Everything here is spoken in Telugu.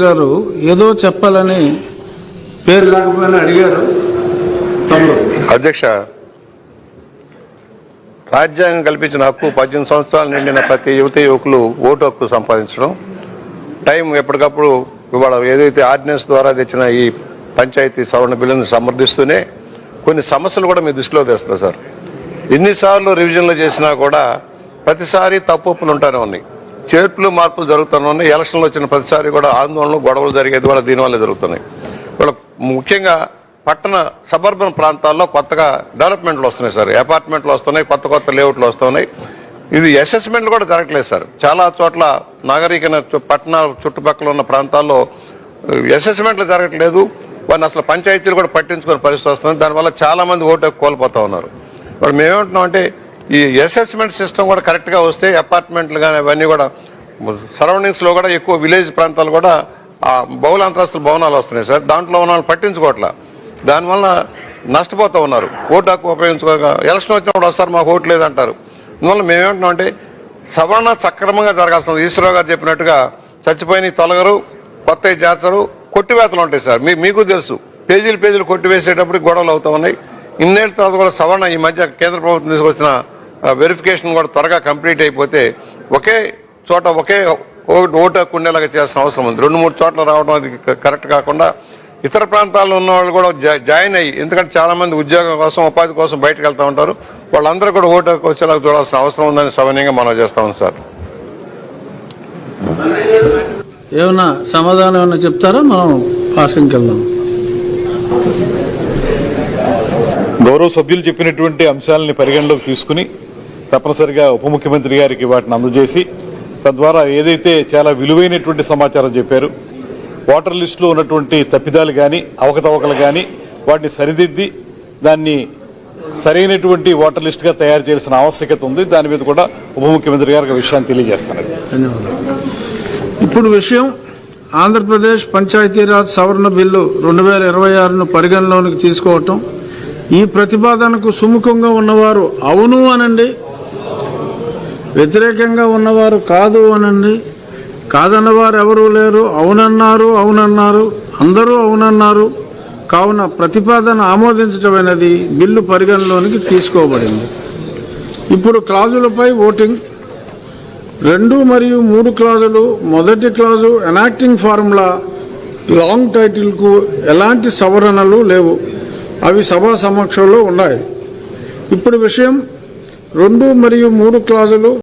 గారు ఏదో చెప్పాలని పేరు లేకపోయినా అడిగారు. అధ్యక్ష, రాజ్యాంగం కల్పించిన హక్కు 18 సంవత్సరాలు నిండిన ప్రతి యువతి యువకులు ఓటు హక్కు సంపాదించడం, టైం ఎప్పటికప్పుడు ఇవాళ ఏదైతే ఆర్డినెన్స్ ద్వారా తెచ్చిన ఈ పంచాయతీ సవరణ బిల్లును సమర్థిస్తూనే కొన్ని సమస్యలు కూడా మీ దృష్టిలో తెస్తున్నారు సార్. ఎన్నిసార్లు రివిజన్లు చేసినా కూడా ప్రతిసారి తప్పులు ఉంటానే ఉన్నాయి, చేర్పులు మార్పులు జరుగుతూనే ఉన్నాయి. ఎలక్షన్లు వచ్చిన ప్రతిసారి కూడా ఆందోళనలు గొడవలు జరిగేది కూడా దీనివల్ల జరుగుతున్నాయి. ఇప్పుడు ముఖ్యంగా పట్టణ సబర్బన్ ప్రాంతాల్లో కొత్తగా డెవలప్మెంట్లు వస్తున్నాయి సార్, అపార్ట్మెంట్లు వస్తున్నాయి, కొత్త కొత్త లేఅవుట్లు వస్తున్నాయి. ఇది అసెస్మెంట్లు కూడా జరగట్లేదు సార్. చాలా చోట్ల నాగరికన పట్టణాల చుట్టుపక్కల ఉన్న ప్రాంతాల్లో అసెస్మెంట్లు జరగట్లేదు. వారిని అసలు పంచాయతీలు కూడా పట్టించుకునే పరిస్థితి వస్తుంది. దానివల్ల చాలా మంది ఓటు కోల్పోతా ఉన్నారు. ఇప్పుడు మేమేమంటున్నాం అంటే ఈ అసెస్మెంట్ సిస్టమ్ కూడా కరెక్ట్గా వస్తే అపార్ట్మెంట్లు కానీ అవన్నీ కూడా సరౌండింగ్స్లో కూడా ఎక్కువ విలేజ్ ప్రాంతాలు కూడా ఆ బహుళ అంతస్తుల భవనాలు వస్తున్నాయి సార్. దాంట్లో ఉన్న వాళ్ళు పట్టించుకోవట్లా, దానివల్ల నష్టపోతూ ఉన్నారు. ఓటు హక్కు ఉపయోగించుకోక ఎలక్షన్ వచ్చినప్పుడు వస్తారు, మాకు ఓటు లేదంటారు. అందువల్ల మేమేమంటున్నాం అంటే సవరణ సక్రమంగా జరగాల్సింది. ఈశ్వరరావు గారు చెప్పినట్టుగా చచ్చిపోయిన తొలగరు, కొత్తవి చేర్చరు, కొట్టివేతలు ఉంటాయి సార్. మీకు తెలుసు, పేజీలు కొట్టివేసేటప్పుడు గొడవలు అవుతూ ఉన్నాయి. ఇన్నేళ్ళ తర్వాత కూడా సవరణ ఈ మధ్య కేంద్ర ప్రభుత్వం తీసుకొచ్చిన వెరిఫికేషన్ కూడా త్వరగా కంప్లీట్ అయిపోతే ఒకే చోట ఒకే ఓటు హక్కు ఉండేలాగా చేయాల్సిన అవసరం ఉంది. 2-3 చోట్ల రావడం అది కరెక్ట్ కాకుండా ఇతర ప్రాంతాల్లో ఉన్న వాళ్ళు కూడా జాయిన్ అయ్యి, ఎందుకంటే చాలా మంది ఉద్యోగం కోసం ఉపాధి కోసం బయటకు వెళ్తూ ఉంటారు, వాళ్ళందరూ కూడా ఓటు హక్కు వచ్చేలాగా చూడాల్సిన అవసరం ఉందని సవినయంగా మనం చేస్తాం సార్. ఏమన్నా సమాధానం ఏమన్నా చెప్తారా? మనం పాసింగ్కి వెళ్దాం. గౌరవ సభ్యులు చెప్పినటువంటి అంశాలని పరిగణలోకి తీసుకుని తప్పనిసరిగా ఉప ముఖ్యమంత్రి గారికి వాటిని అందజేసి, తద్వారా ఏదైతే చాలా విలువైనటువంటి సమాచారం చెప్పారు, ఓటర్ లిస్టులో ఉన్నటువంటి తప్పిదాలు కానీ అవకతవకలు కానీ వాటిని సరిదిద్ది దాన్ని సరైనటువంటి ఓటర్ లిస్టుగా తయారు చేయాల్సిన ఆవశ్యకత ఉంది. దాని మీద కూడా ఉప ముఖ్యమంత్రి గారికి విషయాన్ని తెలియజేస్తున్నారు. ధన్యవాదాలు. ఇప్పుడు విషయం ఆంధ్రప్రదేశ్ పంచాయతీరాజ్ సవరణ బిల్లు 2026ను పరిగణలోనికి తీసుకోవటం. ఈ ప్రతిపాదనకు సుముఖంగా ఉన్నవారు అవును అనండి, వ్యతిరేకంగా ఉన్నవారు కాదు అనండి. కాదన్నవారు ఎవరూ లేరు, అవునన్నారు, అందరూ అవునన్నారు. కావున ప్రతిపాదన ఆమోదించటమైనది, బిల్లు పరిగణలోనికి తీసుకోబడింది. ఇప్పుడు క్లాజులపై ఓటింగ్. 2 మరియు 3 క్లాజులు. మొదటి క్లాజు ఎనాక్టింగ్ ఫార్ములా లాంగ్ టైటిల్కు ఎలాంటి సవరణలు లేవు, అవి సభా సమక్షంలో ఉన్నాయి. ఇప్పుడు విషయం 2 మరియు 3 క్లాజులు